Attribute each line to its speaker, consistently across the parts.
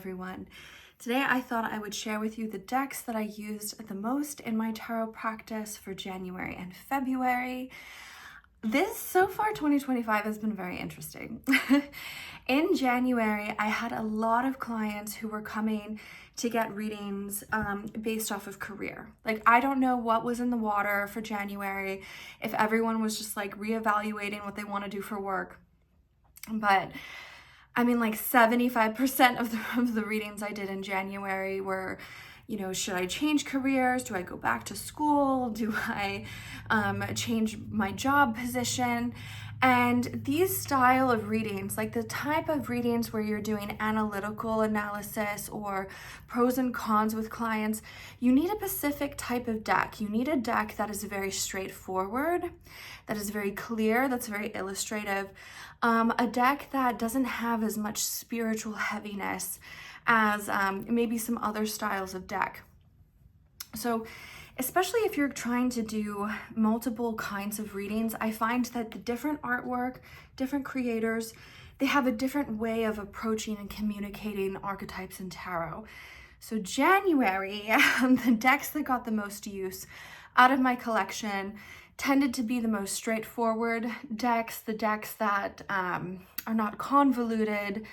Speaker 1: Everyone. Today I thought I would share with you the decks that I used the most in my tarot practice for January and February. So far 2025 has been very interesting. In January, I had a lot of clients who were coming to get readings based off of career. Like, I don't know what was in the water for January, if everyone was just like reevaluating what they want to do for work. But I mean, like 75% of the readings I did in January were, should I change careers? Do I go back to school? Do I change my job position? And these style of readings, like the type of readings where you're doing analytical analysis or pros and cons with clients, you need a specific type of deck. You need a deck that is very straightforward, that is very clear, that's very illustrative. A deck that doesn't have as much spiritual heaviness as maybe some other styles of deck. So especially if you're trying to do multiple kinds of readings, I find that the different artwork, different creators, they have a different way of approaching and communicating archetypes in tarot. So January, the decks that got the most use out of my collection tended to be the most straightforward decks, the decks that are not convoluted.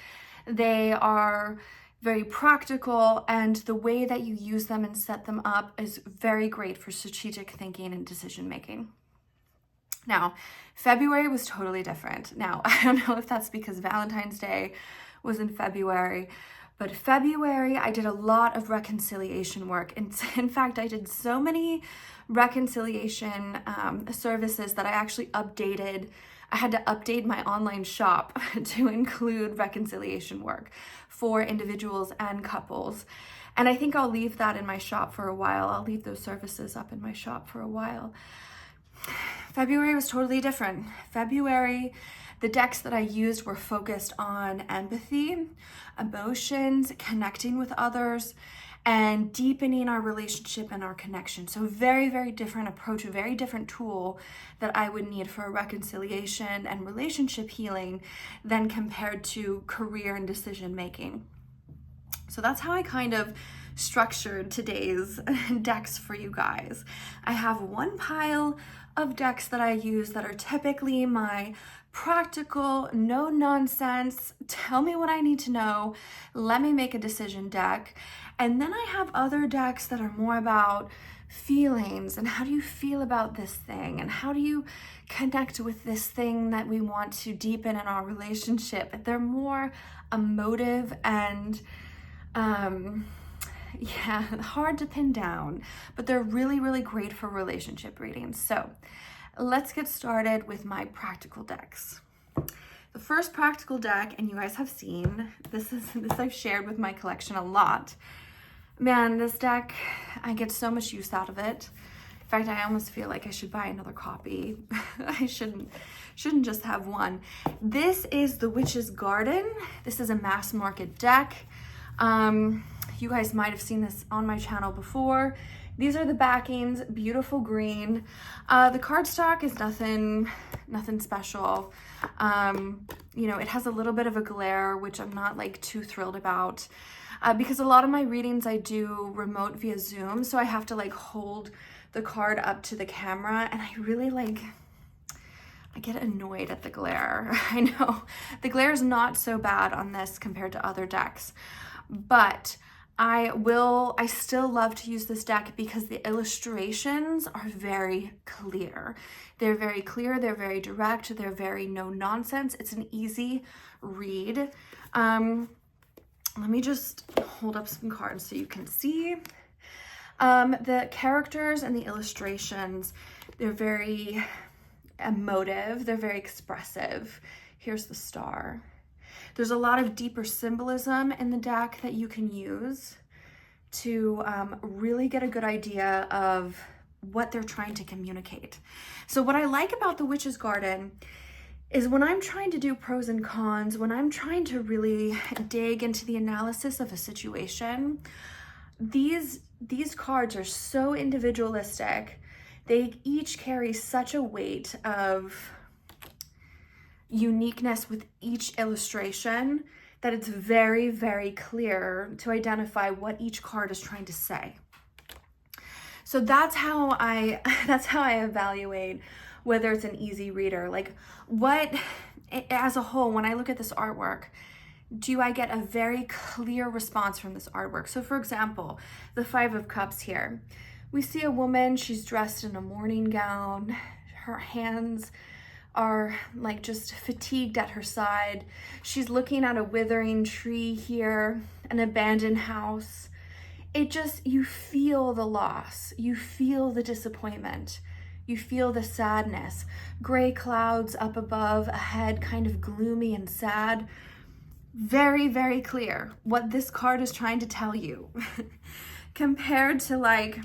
Speaker 1: They are very practical, and the way that you use them and set them up is very great for strategic thinking and decision making. Now, February was totally different. Now, I don't know if that's because Valentine's Day was in February, but February I did a lot of reconciliation work. And in fact, I did so many reconciliation services that I actually I had to update my online shop to include reconciliation work for individuals and couples. And I think I'll leave that in my shop for a while. I'll leave those services up in my shop for a while. February was totally different. February, the decks that I used were focused on empathy, emotions, connecting with others, and deepening our relationship and our connection. So very, very different approach, a very different tool that I would need for a reconciliation and relationship healing than compared to career and decision making. So that's how I kind of structured today's decks for you guys. I have one pile of decks that I use that are typically my practical, no nonsense, tell me what I need to know, let me make a decision deck. And then I have other decks that are more about feelings and how do you feel about this thing and how do you connect with this thing that we want to deepen in our relationship. They're more emotive and hard to pin down, but they're really, really great for relationship readings. So let's get started with my practical decks. The first practical deck, and you guys have seen, this I've shared with my collection a lot. Man, this deck, I get so much use out of it. In fact, I almost feel like I should buy another copy. I shouldn't just have one. This is the Witch's Garden. This is a mass market deck. You guys might have seen this on my channel before. These are the backings, beautiful green. The cardstock is nothing special. It has a little bit of a glare, which I'm not like too thrilled about. Because a lot of my readings I do remote via Zoom, so I have to like hold the card up to the camera, and I really I get annoyed at the glare. I know the glare is not so bad on this compared to other decks, but I still love to use this deck because the illustrations are very clear. They're very clear, they're very direct, they're very no nonsense. It's an easy read. Let me just hold up some cards so you can see. The characters and the illustrations, they're very emotive, they're very expressive. Here's the star. There's a lot of deeper symbolism in the deck that you can use to really get a good idea of what they're trying to communicate. So what I like about the Witch's Garden is when I'm trying to do pros and cons, when I'm trying to really dig into the analysis of a situation, these cards are so individualistic. They each carry such a weight of uniqueness with each illustration that it's very, very clear to identify what each card is trying to say. So that's how I evaluate whether it's an easy reader. Like, what, as a whole, when I look at this artwork, do I get a very clear response from this artwork? So for example, the Five of Cups here. We see a woman, she's dressed in a morning gown. Her hands are like just fatigued at her side. She's looking at a withering tree here, an abandoned house. It just, you feel the loss, you feel the disappointment, you feel the sadness. Gray clouds up above, ahead, kind of gloomy and sad. Very, very clear what this card is trying to tell you. Compared to like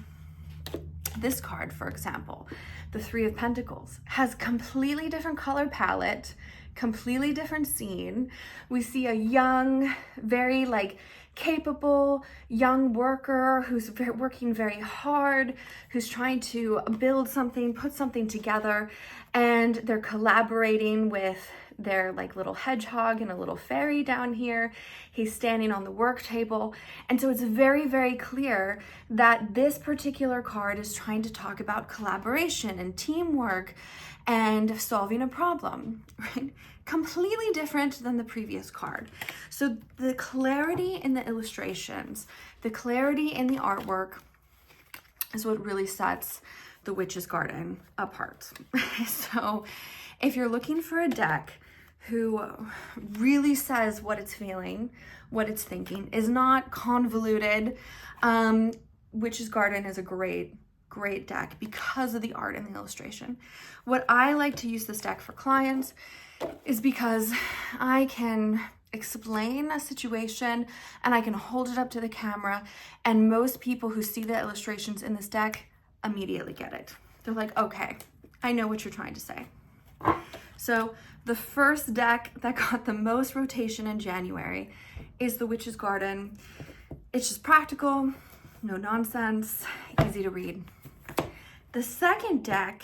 Speaker 1: this card, for example, the Three of Pentacles, has completely different color palette, completely different scene. We see a young, very like capable young worker who's working very hard, who's trying to build something, put something together, and they're collaborating with their like little hedgehog and a little fairy down here. He's standing on the work table. And so it's very, very clear that this particular card is trying to talk about collaboration and teamwork and solving a problem, right? Completely different than the previous card. So the clarity in the illustrations, the clarity in the artwork is what really sets the Witch's Garden apart. So if you're looking for a deck who really says what it's feeling, what it's thinking, is not convoluted, Witch's Garden is a great deck because of the art and the illustration. What I like to use this deck for clients is because I can explain a situation and I can hold it up to the camera, and most people who see the illustrations in this deck immediately get it. They're like, okay, I know what you're trying to say. So the first deck that got the most rotation in January is the Witch's Garden. It's just practical, no nonsense, easy to read. The second deck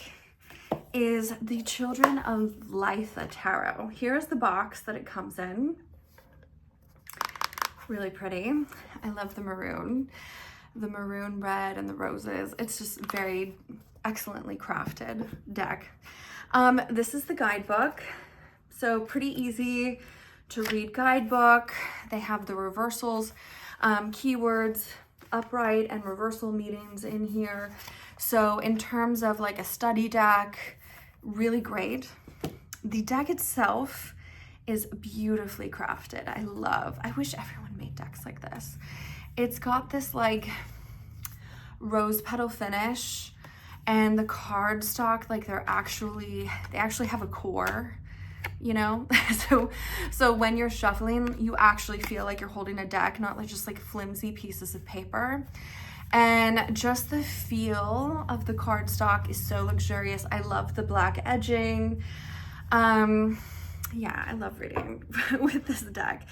Speaker 1: is the Children of Litha Tarot. Here's the box that it comes in. Really pretty. I love the maroon red and the roses. It's just very excellently crafted deck. This is the guidebook. So pretty easy to read guidebook. They have the reversals, keywords, upright and reversal meanings in here. So in terms of like a study deck, really great. The deck itself is beautifully crafted. I wish everyone made decks like this. It's got this like rose petal finish, and the cardstock, like they actually have a core, you know? So when you're shuffling, you actually feel like you're holding a deck, not like just like flimsy pieces of paper. And just the feel of the cardstock is so luxurious. I love the black edging. Yeah, I love reading with this deck.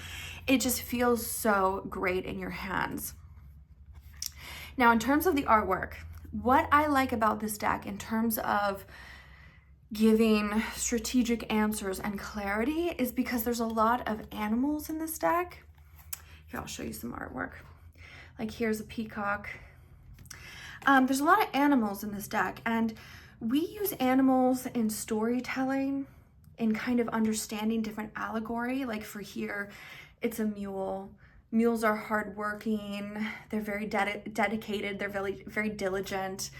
Speaker 1: It just feels so great in your hands. Now, in terms of the artwork, what I like about this deck in terms of giving strategic answers and clarity is because there's a lot of animals in this deck. Here, I'll show you some artwork. Like here's a peacock. There's a lot of animals in this deck, and we use animals in storytelling, in kind of understanding different allegory. Like for here, it's a mule. Mules are hardworking. They're very dedicated. They're very, very diligent.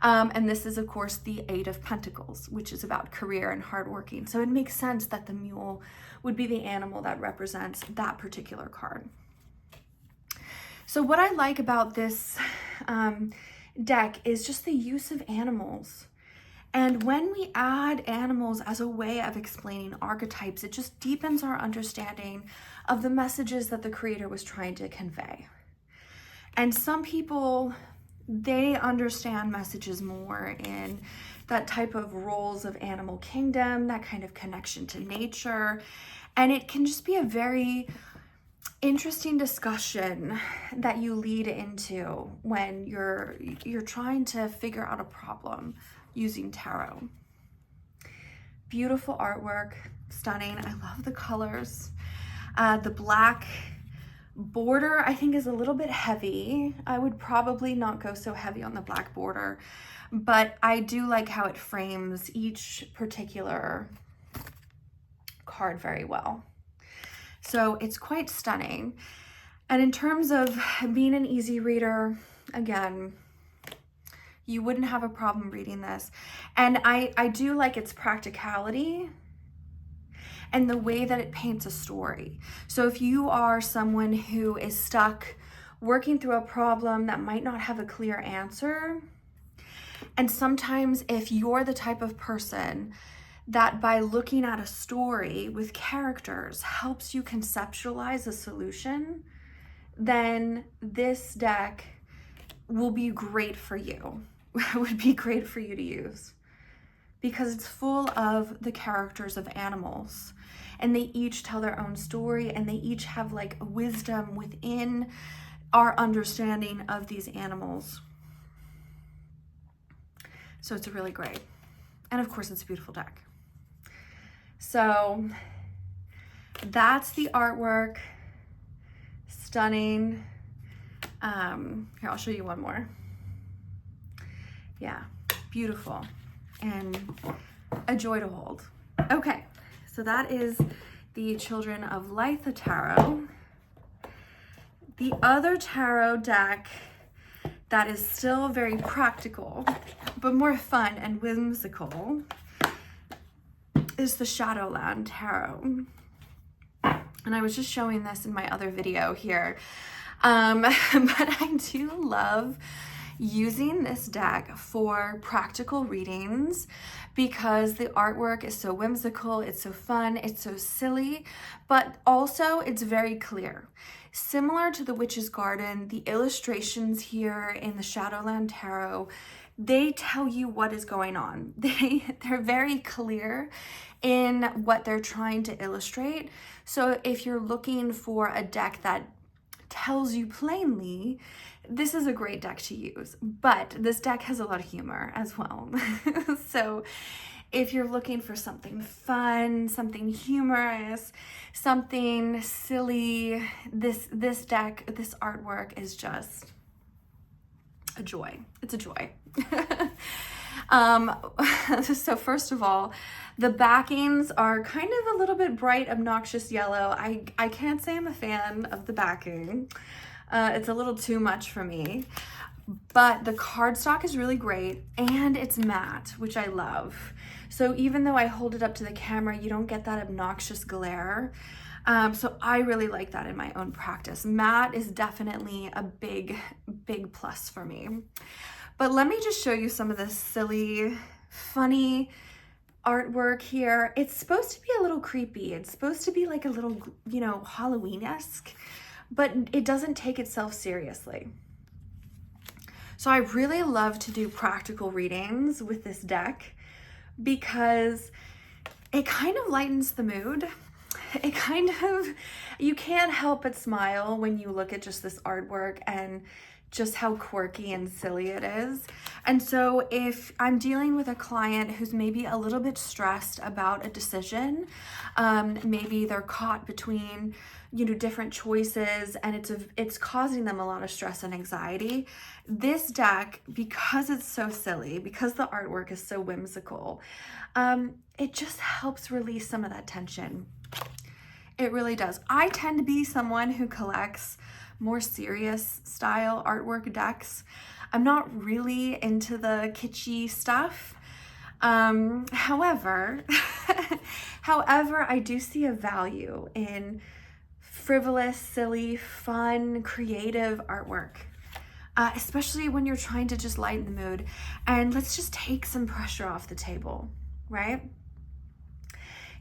Speaker 1: And this is, of course, the Eight of Pentacles, which is about career and hardworking. So it makes sense that the mule would be the animal that represents that particular card. So what I like about this deck is just the use of animals. And when we add animals as a way of explaining archetypes, it just deepens our understanding of the messages that the creator was trying to convey. And some people, they understand messages more in that type of roles of animal kingdom, that kind of connection to nature. And it can just be a very interesting discussion that you lead into when you're trying to figure out a problem using tarot. Beautiful artwork, stunning. I love the colors. The black border I think is a little bit heavy. I would probably not go so heavy on the black border, but I do like how it frames each particular card very well. So it's quite stunning. And in terms of being an easy reader, again, you wouldn't have a problem reading this. And I do like its practicality and the way that it paints a story. So if you are someone who is stuck working through a problem that might not have a clear answer, and sometimes if you're the type of person that by looking at a story with characters helps you conceptualize a solution, then this deck will be great for you. It would be great for you to use because it's full of the characters of animals, and they each tell their own story, and they each have like a wisdom within our understanding of these animals. So it's really great. And of course, it's a beautiful deck. So that's the artwork. Stunning. Here, I'll show you one more. Yeah, beautiful and a joy to hold. Okay, so that is the Children of Litha Tarot. The other tarot deck that is still very practical, but more fun and whimsical, is the Shadowland Tarot. And I was just showing this in my other video here. But I do love using this deck for practical readings because the artwork is so whimsical, it's so fun, it's so silly, but also it's very clear. Similar to the Witch's Garden, the illustrations here in the Shadowland Tarot, they tell you what is going on. They're very clear in what they're trying to illustrate. So if you're looking for a deck that tells you plainly, this is a great deck to use. But this deck has a lot of humor as well. So if you're looking for something fun, something humorous, something silly, this deck, this artwork is just a joy. It's a joy. So first of all, the backings are kind of a little bit bright, obnoxious yellow. I can't say I'm a fan of the backing. It's a little too much for me, but the cardstock is really great and it's matte, which I love. So even though I hold it up to the camera, you don't get that obnoxious glare. So I really like that in my own practice. Matte is definitely a big plus for me. But let me just show you some of this silly, funny artwork here. It's supposed to be a little creepy. It's supposed to be like a little, you know, Halloween-esque, but it doesn't take itself seriously. So I really love to do practical readings with this deck because it kind of lightens the mood. It kind of, you can't help but smile when you look at just this artwork and just how quirky and silly it is. And so if I'm dealing with a client who's maybe a little bit stressed about a decision, maybe they're caught between, you know, different choices and it's causing them a lot of stress and anxiety, this deck, because it's so silly, because the artwork is so whimsical, it just helps release some of that tension. It really does. I tend to be someone who collects more serious style artwork decks. I'm not really into the kitschy stuff. However, I do see a value in frivolous, silly, fun, creative artwork, especially when you're trying to just lighten the mood. And let's just take some pressure off the table, right?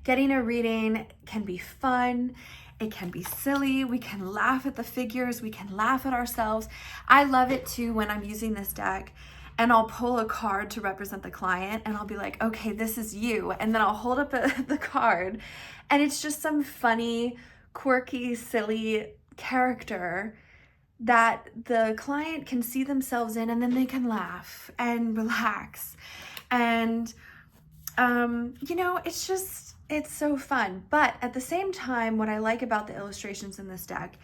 Speaker 1: Getting a reading can be fun. It can be silly. We can laugh at the figures. We can laugh at ourselves. I love it too when I'm using this deck and I'll pull a card to represent the client and I'll be like, okay, this is you. And then I'll hold up the card and it's just some funny, quirky, silly character that the client can see themselves in, and then they can laugh and relax. And, you know, it's just, It's so fun. But at the same time, what I like about the illustrations in this deck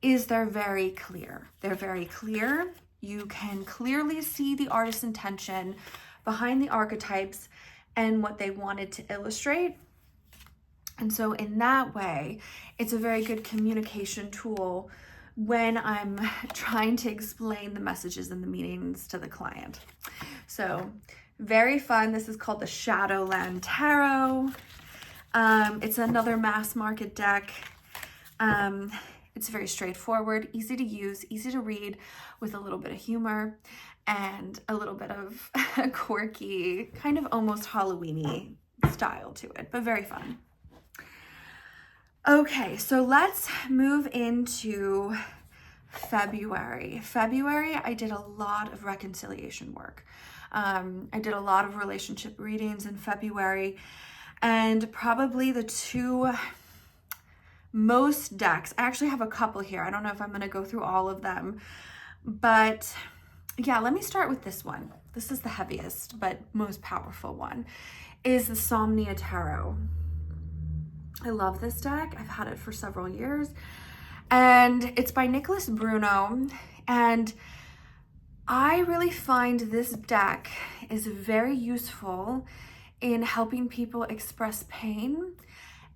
Speaker 1: is they're very clear. They're very clear. You can clearly see the artist's intention behind the archetypes and what they wanted to illustrate. And so in that way, it's a very good communication tool when I'm trying to explain the messages and the meanings to the client. So very fun. This is called the Shadowland Tarot. It's another mass market deck. It's very straightforward, easy to use, easy to read, with a little bit of humor and a little bit of quirky, kind of almost Halloween-y style to it, but very fun. Okay, so let's move into February. February, I did a lot of reconciliation work. I did a lot of relationship readings in February, and probably the two most decks, I actually have a couple here. I don't know if I'm going to go through all of them, but yeah, let me start with this one. This is the heaviest but most powerful one, is the Somnia Tarot. I love this deck. I've had it for several years, and it's by Nicholas Bruno, and I really find this deck is very useful in helping people express pain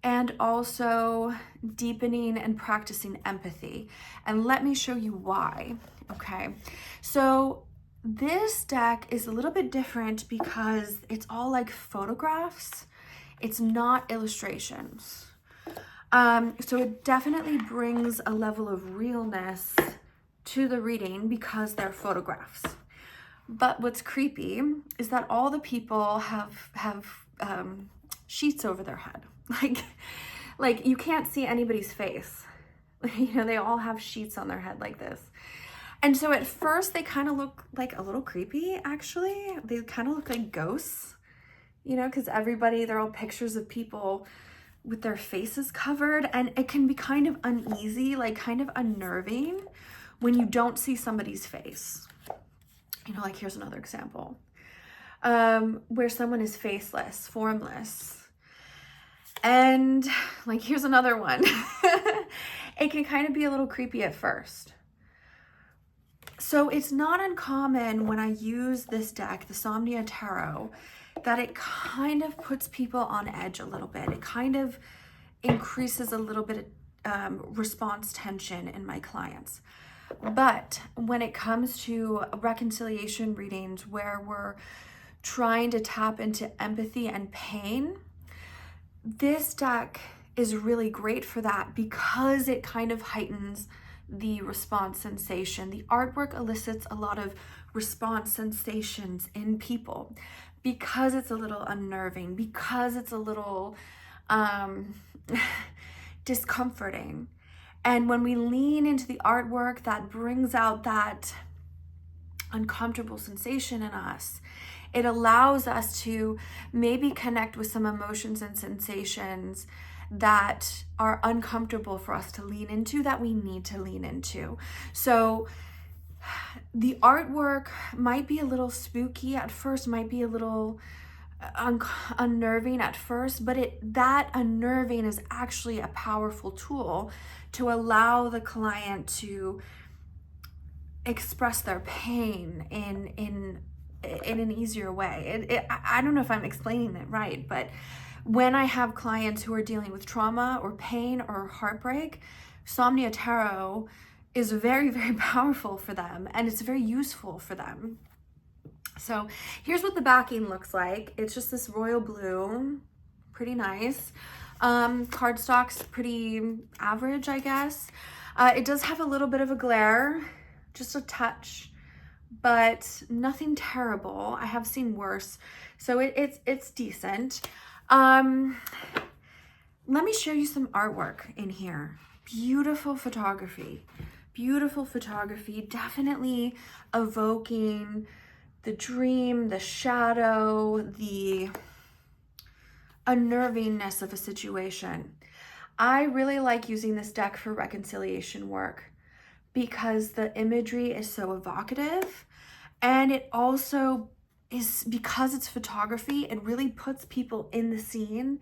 Speaker 1: and also deepening and practicing empathy. And let me show you why, okay? So this deck is a little bit different because it's all like photographs. It's not illustrations. So it definitely brings a level of realness to the reading because they're photographs. But what's creepy is that all the people have sheets over their head. Like you can't see anybody's face. You know, they all have sheets on their head like this. And so at first they kind of look like a little creepy, actually. They kind of look like ghosts, you know, because they're all pictures of people with their faces covered, and it can be kind of uneasy, like kind of unnerving when you don't see somebody's face. You know, like here's another example, where someone is faceless, formless. And like, here's another one. It can kind of be a little creepy at first. So it's not uncommon when I use this deck, the Somnia Tarot, that it kind of puts people on edge a little bit. It kind of increases a little bit of response tension in my clients. But when it comes to reconciliation readings where we're trying to tap into empathy and pain, this deck is really great for that because it kind of heightens the response sensation. The artwork elicits a lot of response sensations in people because it's a little unnerving, because it's a little discomforting. And when we lean into the artwork, that brings out that uncomfortable sensation in us. It allows us to maybe connect with some emotions and sensations that are uncomfortable for us to lean into, that we need to lean into. So the artwork might be a little spooky at first, might be a little unnerving at first, but that unnerving is actually a powerful tool to allow the client to express their pain in an easier way. I don't know if I'm explaining it right, but when I have clients who are dealing with trauma or pain or heartbreak, Somnia Tarot is very, very powerful for them, and it's very useful for them. So here's what the backing looks like. It's just this royal blue, pretty nice. Cardstock's pretty average, I guess. It does have a little bit of a glare, just a touch, but nothing terrible. I have seen worse, so it's decent. Let me show you some artwork in here. Beautiful photography, definitely evoking the dream, the shadow, the unnervingness of a situation. I really like using this deck for reconciliation work because the imagery is so evocative, and it also is, because it's photography, it really puts people in the scene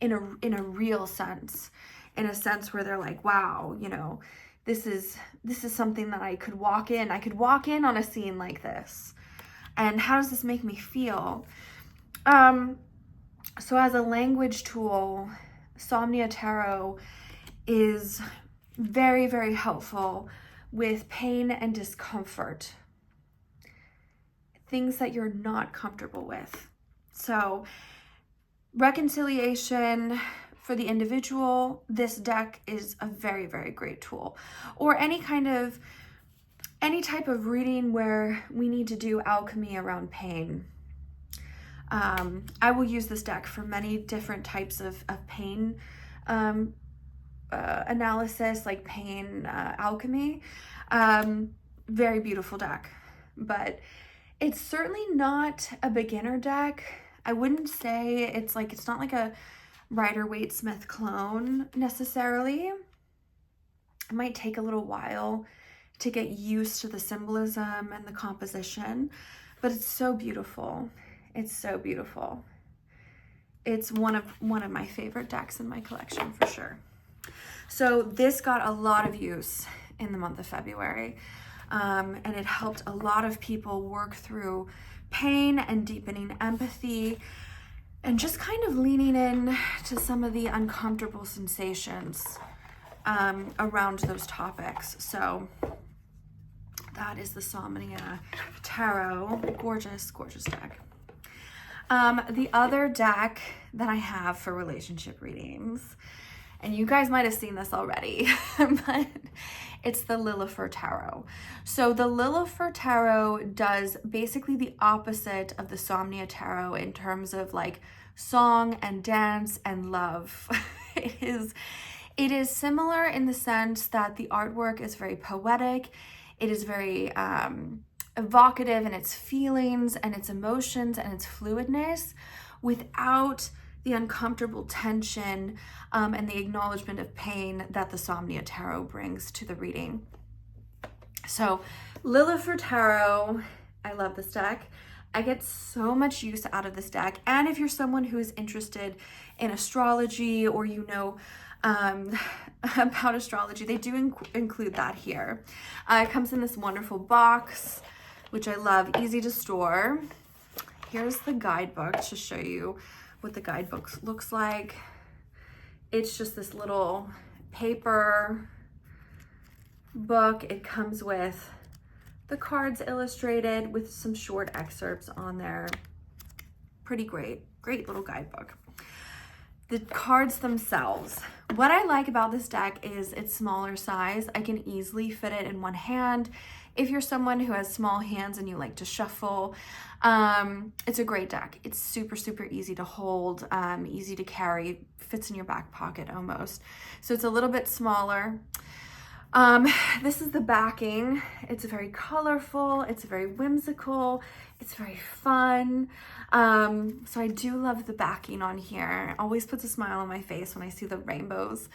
Speaker 1: in a real sense, in a sense where they're like, wow, you know, this is something that I could walk in on a scene like this. And how does this make me feel? So as a language tool, Somnia Tarot is very, very helpful with pain and discomfort, things that you're not comfortable with. So reconciliation for the individual, this deck is a very, very great tool. Or any type of reading where we need to do alchemy around pain. I will use this deck for many different types of pain analysis, like pain alchemy. Very beautiful deck, but it's certainly not a beginner deck. I wouldn't say it's not like a Rider-Waite-Smith clone necessarily. It might take a little while to get used to the symbolism and the composition, but it's so beautiful. It's so beautiful. It's one of my favorite decks in my collection for sure. So this got a lot of use in the month of February, and it helped a lot of people work through pain and deepening empathy and just kind of leaning in to some of the uncomfortable sensations around those topics. So that is the Somnia Tarot. Gorgeous, gorgeous deck. The other deck that I have for relationship readings, and you guys might have seen this already, but it's the Lilifer Tarot. So the Lilifer Tarot does basically the opposite of the Somnia Tarot in terms of like song and dance and love. It is similar in the sense that the artwork is very poetic. It is very evocative in its feelings and its emotions and its fluidness, without the uncomfortable tension and the acknowledgement of pain that the Somnia Tarot brings to the reading. So Lilifer Tarot, I love this deck. I get so much use out of this deck. And if you're someone who is interested in astrology, or you know about astrology, they do include that here. It comes in this wonderful box, which I love, easy to store. Here's the guidebook to show you what the guidebook looks like. It's just this little paper book. It comes with the cards illustrated with some short excerpts on there. Pretty great little guidebook. The cards themselves. What I like about this deck is its smaller size. I can easily fit it in one hand. If you're someone who has small hands and you like to shuffle, it's a great deck. It's super, super easy to hold, easy to carry, fits in your back pocket almost. So it's a little bit smaller. This is the backing. It's very colorful. It's very whimsical. It's very fun. So I do love the backing on here. It always puts a smile on my face when I see the rainbows.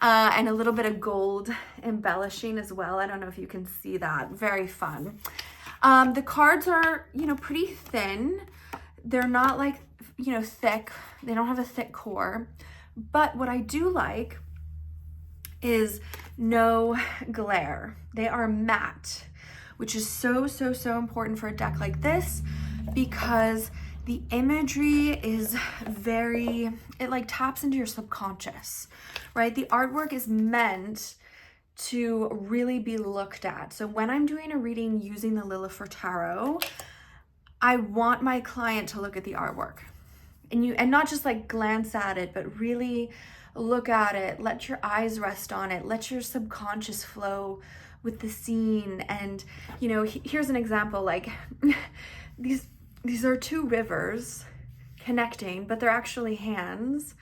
Speaker 1: And a little bit of gold embellishing as well. I don't know if you can see that. Very fun. The cards are, pretty thin. They're not like, thick. They don't have a thick core. But what I do like is no glare. They are matte, which is so, so, so important for a deck like this, because the imagery is it like taps into your subconscious, right? The artwork is meant to really be looked at. So when I'm doing a reading using the Lilifer Tarot, I want my client to look at the artwork and not just like glance at it, but really look at it, let your eyes rest on it, let your subconscious flow with the scene. And, here's an example, like these are two rivers connecting, but they're actually hands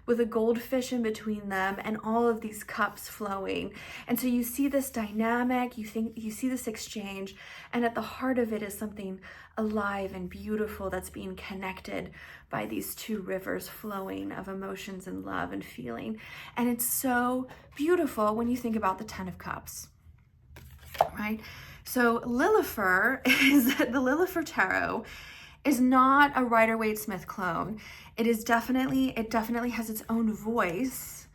Speaker 1: with a goldfish in between them and all of these cups flowing. And so you see this dynamic, you see this exchange, and at the heart of it is something alive and beautiful that's being connected by these two rivers flowing of emotions and love and feeling. And it's so beautiful when you think about the 10 of Cups, right? So the Lilifer Tarot is not a Rider-Waite-Smith clone. It definitely has its own voice,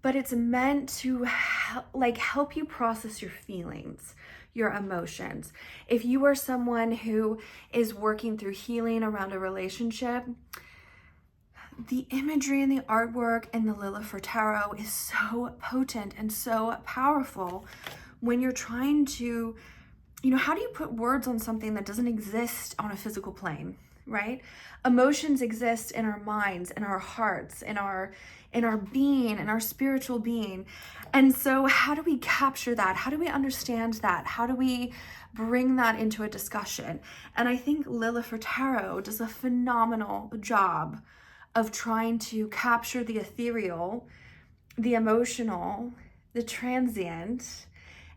Speaker 1: but it's meant to help you process your feelings, your emotions. If you are someone who is working through healing around a relationship, the imagery and the artwork in the Lilifer Tarot is so potent and so powerful when you're trying to, how do you put words on something that doesn't exist on a physical plane, right? Emotions exist in our minds, in our hearts, in our being, in our spiritual being. And so how do we capture that? How do we understand that? How do we bring that into a discussion? And I think Lilifer Tarot does a phenomenal job of trying to capture the ethereal, the emotional, the transient,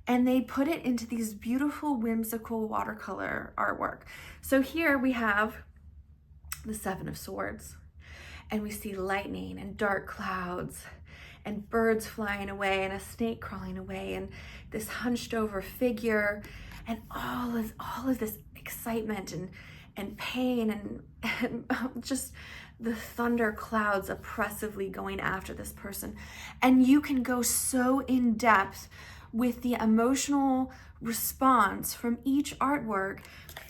Speaker 1: and they put it into these beautiful, whimsical watercolor artwork. So here we have the Seven of Swords, and we see lightning and dark clouds and birds flying away and a snake crawling away and this hunched over figure and all of this excitement and pain and just the thunder clouds oppressively going after this person. And you can go so in depth with the emotional response from each artwork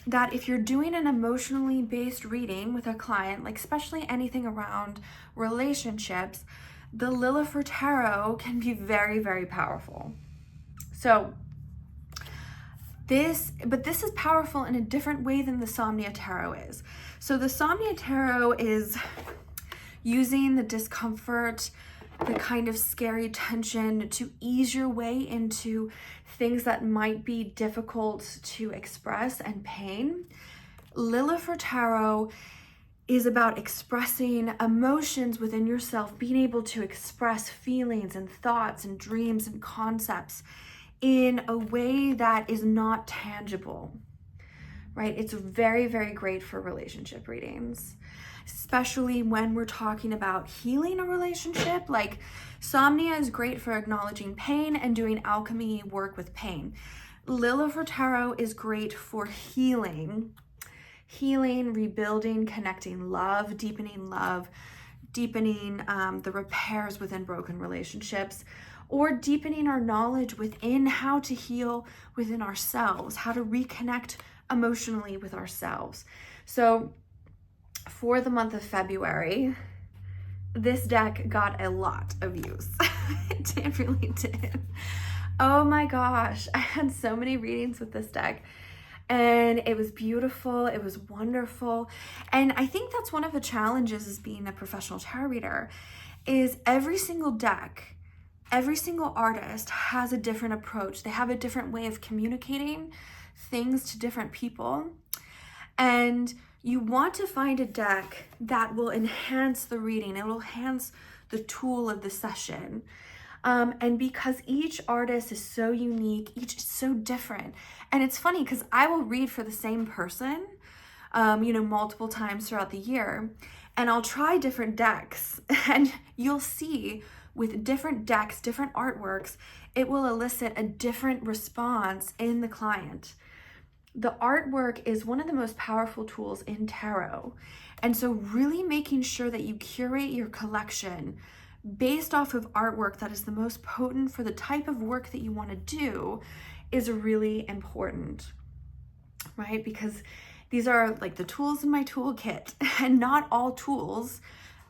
Speaker 1: that if you're doing an emotionally based reading with a client, like especially anything around relationships, the Lilifer Tarot can be very, very powerful. So this is powerful in a different way than the Somnia Tarot is. So the Somnia Tarot is using the discomfort, the kind of scary tension to ease your way into things that might be difficult to express and pain. Lilifer Tarot is about expressing emotions within yourself, being able to express feelings and thoughts and dreams and concepts in a way that is not tangible, right? It's very, very great for relationship readings, especially when we're talking about healing a relationship. Like Somnia is great for acknowledging pain and doing alchemy work with pain. Lilifer Tarot is great for healing, rebuilding, connecting love, deepening the repairs within broken relationships, or deepening our knowledge within how to heal within ourselves, how to reconnect emotionally with ourselves. So for the month of February, this deck got a lot of use. It really did. Oh my gosh, I had so many readings with this deck. And it was beautiful, it was wonderful. And I think that's one of the challenges as being a professional tarot reader, is every single deck, every single artist has a different approach. They have a different way of communicating things to different people. And you want to find a deck that will enhance the reading, it will enhance the tool of the session. And because each artist is so unique, each is so different. And it's funny because I will read for the same person, multiple times throughout the year, and I'll try different decks, and you'll see with different decks, different artworks, it will elicit a different response in the client. The artwork is one of the most powerful tools in tarot. And so really making sure that you curate your collection based off of artwork that is the most potent for the type of work that you want to do is really important, right? Because these are like the tools in my toolkit, and not all tools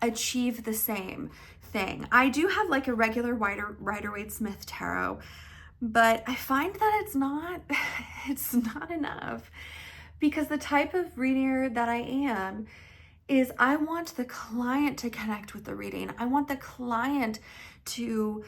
Speaker 1: achieve the same thing. I do have like a regular Rider-Waite-Smith tarot, but I find that it's not enough, because the type of reader that I am is I want the client to connect with the reading. I want the client to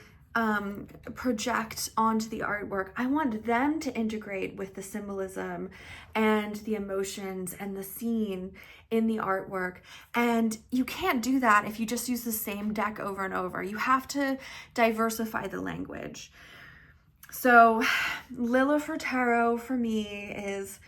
Speaker 1: project onto the artwork. I want them to integrate with the symbolism and the emotions and the scene in the artwork. And you can't do that if you just use the same deck over and over. You have to diversify the language. So Lilifer Tarot for me is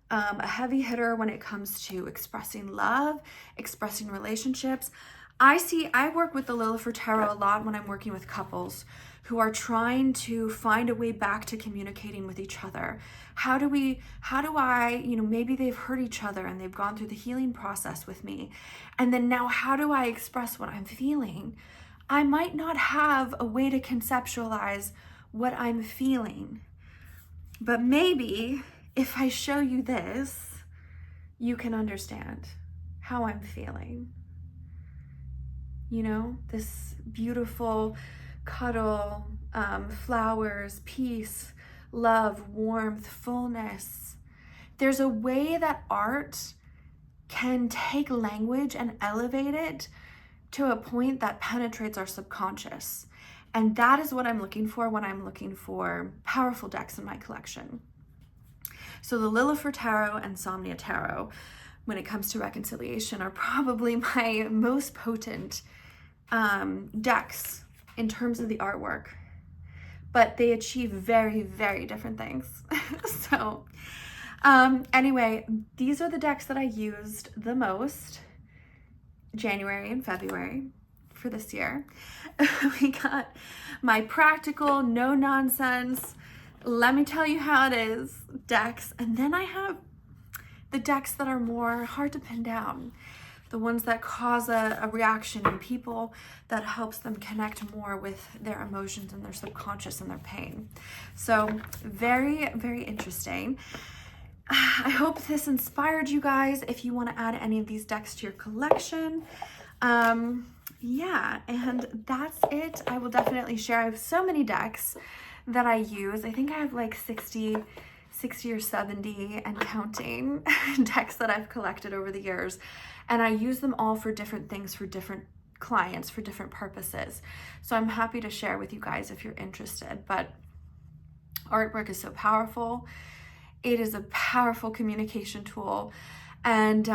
Speaker 1: a heavy hitter when it comes to expressing love, expressing relationships. I work with the Lilifer Tarot a lot when I'm working with couples who are trying to find a way back to communicating with each other. How do I, maybe they've hurt each other and they've gone through the healing process with me. And then now how do I express what I'm feeling? I might not have a way to conceptualize what I'm feeling, but maybe if I show you this, you can understand how I'm feeling. This beautiful cuddle, flowers, peace, love, warmth, fullness. There's a way that art can take language and elevate it to a point that penetrates our subconscious. And that is what I'm looking for when I'm looking for powerful decks in my collection. So the Lilifer Tarot and Somnia Tarot, when it comes to reconciliation, are probably my most potent decks in terms of the artwork, but they achieve very, very different things. So anyway, these are the decks that I used the most January and February for this year. We got my practical, no nonsense, let me tell you how it is decks, and then I have the decks that are more hard to pin down, the ones that cause a reaction in people, that helps them connect more with their emotions and their subconscious and their pain. So very, very interesting. I hope this inspired you guys if you want to add any of these decks to your collection. Yeah, and that's it. I will definitely share. I have so many decks that I use. I think I have like 60 or 70 and counting decks that I've collected over the years. And I use them all for different things, for different clients, for different purposes. So I'm happy to share with you guys if you're interested. But artwork is so powerful. It is a powerful communication tool. And,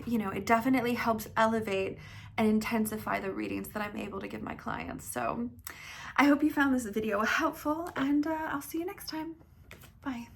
Speaker 1: it definitely helps elevate and intensify the readings that I'm able to give my clients. So I hope you found this video helpful, and I'll see you next time. Bye.